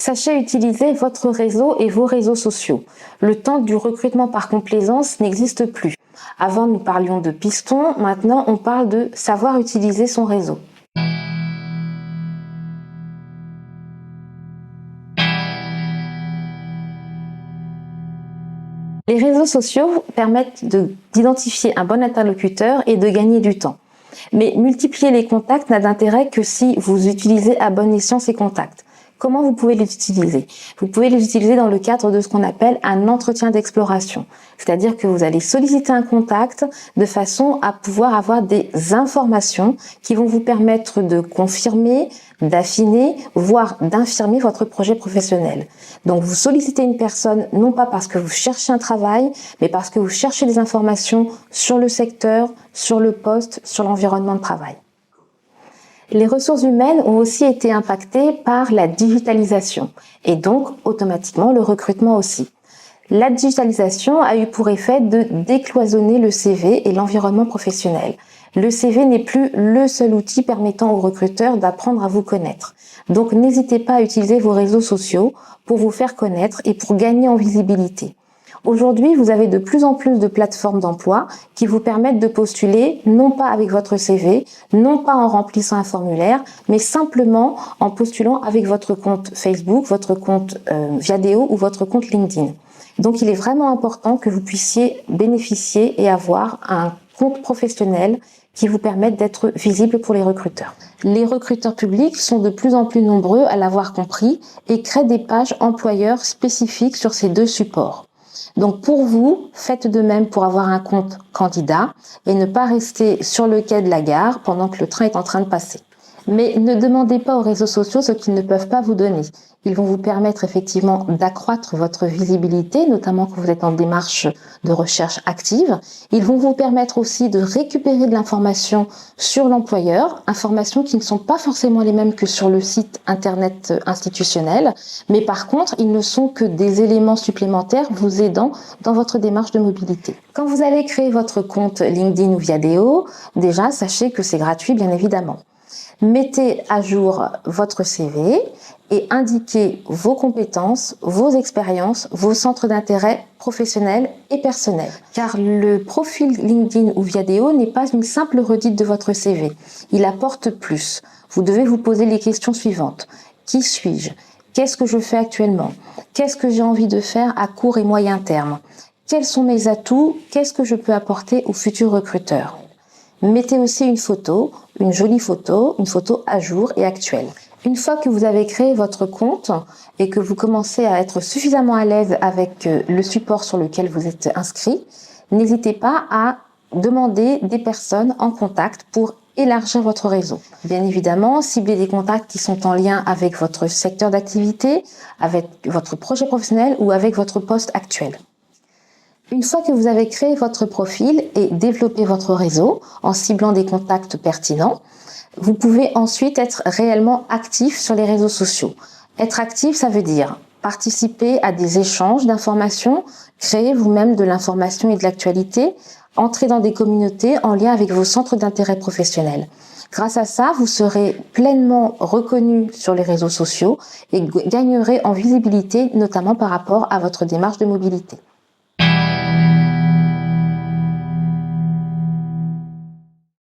Sachez utiliser votre réseau et vos réseaux sociaux. Le temps du recrutement par complaisance n'existe plus. Avant, nous parlions de piston, maintenant on parle de savoir utiliser son réseau. Les réseaux sociaux permettent d'identifier un bon interlocuteur et de gagner du temps. Mais multiplier les contacts n'a d'intérêt que si vous utilisez à bon escient ces contacts. Comment vous pouvez les utiliser? Vous pouvez les utiliser dans le cadre de ce qu'on appelle un entretien d'exploration. C'est-à-dire que vous allez solliciter un contact de façon à pouvoir avoir des informations qui vont vous permettre de confirmer, d'affiner, voire d'infirmer votre projet professionnel. Donc vous sollicitez une personne non pas parce que vous cherchez un travail, mais parce que vous cherchez des informations sur le secteur, sur le poste, sur l'environnement de travail. Les ressources humaines ont aussi été impactées par la digitalisation et donc automatiquement le recrutement aussi. La digitalisation a eu pour effet de décloisonner le CV et l'environnement professionnel. Le CV n'est plus le seul outil permettant aux recruteurs d'apprendre à vous connaître. Donc n'hésitez pas à utiliser vos réseaux sociaux pour vous faire connaître et pour gagner en visibilité. Aujourd'hui, vous avez de plus en plus de plateformes d'emploi qui vous permettent de postuler non pas avec votre CV, non pas en remplissant un formulaire, mais simplement en postulant avec votre compte Facebook, votre compte Viadeo ou votre compte LinkedIn. Donc il est vraiment important que vous puissiez bénéficier et avoir un compte professionnel qui vous permette d'être visible pour les recruteurs. Les recruteurs publics sont de plus en plus nombreux à l'avoir compris et créent des pages employeurs spécifiques sur ces deux supports. Donc pour vous, faites de même pour avoir un compte candidat et ne pas rester sur le quai de la gare pendant que le train est en train de passer. Mais ne demandez pas aux réseaux sociaux ce qu'ils ne peuvent pas vous donner. Ils vont vous permettre effectivement d'accroître votre visibilité, notamment quand vous êtes en démarche de recherche active. Ils vont vous permettre aussi de récupérer de l'information sur l'employeur, informations qui ne sont pas forcément les mêmes que sur le site internet institutionnel, mais par contre, ils ne sont que des éléments supplémentaires vous aidant dans votre démarche de mobilité. Quand vous allez créer votre compte LinkedIn ou Viadeo, déjà, sachez que c'est gratuit, bien évidemment. Mettez à jour votre CV et indiquez vos compétences, vos expériences, vos centres d'intérêt professionnels et personnels. Car le profil LinkedIn ou Viadeo n'est pas une simple redite de votre CV. Il apporte plus. Vous devez vous poser les questions suivantes. Qui suis-je? Qu'est-ce que je fais actuellement? Qu'est-ce que j'ai envie de faire à court et moyen terme? Quels sont mes atouts? Qu'est-ce que je peux apporter aux futurs recruteurs? Mettez aussi une photo, une jolie photo, une photo à jour et actuelle. Une fois que vous avez créé votre compte et que vous commencez à être suffisamment à l'aise avec le support sur lequel vous êtes inscrit, n'hésitez pas à demander des personnes en contact pour élargir votre réseau. Bien évidemment, ciblez des contacts qui sont en lien avec votre secteur d'activité, avec votre projet professionnel ou avec votre poste actuel. Une fois que vous avez créé votre profil et développé votre réseau en ciblant des contacts pertinents, vous pouvez ensuite être réellement actif sur les réseaux sociaux. Être actif, ça veut dire participer à des échanges d'informations, créer vous-même de l'information et de l'actualité, entrer dans des communautés en lien avec vos centres d'intérêt professionnels. Grâce à ça, vous serez pleinement reconnu sur les réseaux sociaux et gagnerez en visibilité, notamment par rapport à votre démarche de mobilité.